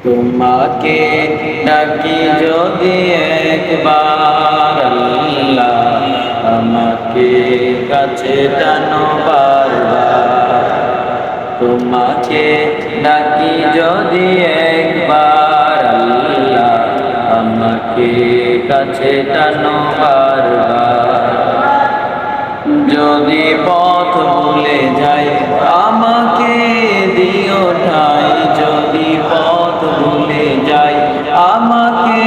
তোমাকে ডাকি যদি একবার আল্লাহ, আমাকে কাছে টানো বারবার। তোমাকে ডাকি যদি একবার আল্লাহ, আমাকে কাছে টানো বারবার। যদি পথ ভুলে যাই আমাকে দিও ঠাই, যদি পথ ভুলে যাই আমাকে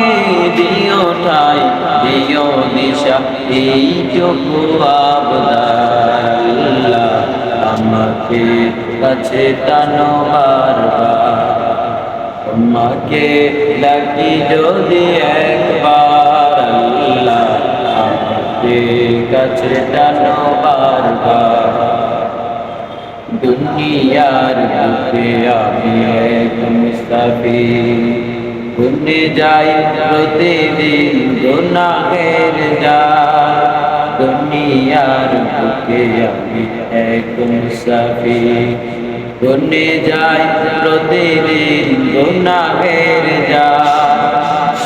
দিও ঠাই, দিও দিশা এইটুকু আবদার আল্লাহ, আমাকে কাছে টানো বারবার। তোমাকে ডাকি যদি একবার আল্লাহ, আমাকে কাছে টানো বারবার। দুনিয়ার বুকে আমি এক মুসাফির, ঘুরে যাই প্রতিদিন গুনাহের জাল। দুনিয়ার বুকে আমি এক মুসাফির, ঘুরে যাই প্রতিদিন গুনাহের জাল।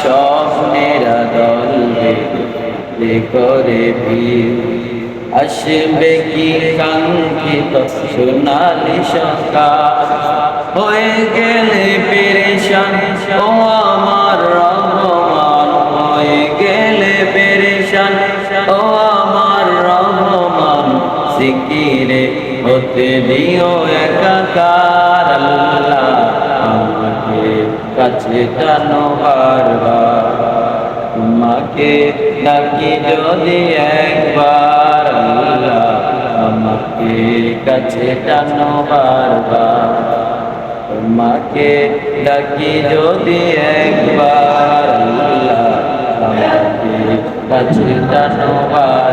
স্বপ্নেরা দল বেঁধে করে ভিড়, আসবে কি কাঙ্ক্ষিত সোনালি সকাল। হয়ে গেলে পেরেশান ও আমার রহমান, হয়ে গেলে পেরেশান ও আমার রহমান। জিকিরে হতে দিও একাকার আল্লাহ, আমাকে কাছে টানো বারবার। তোমাকে ডাকি যদি একবার আল্লাহ, আমাকে কাছে টানো বারবার। তোমাকে ডাকি যদি একবার আল্লাহ, আমাকে কাছে টানো বারবার।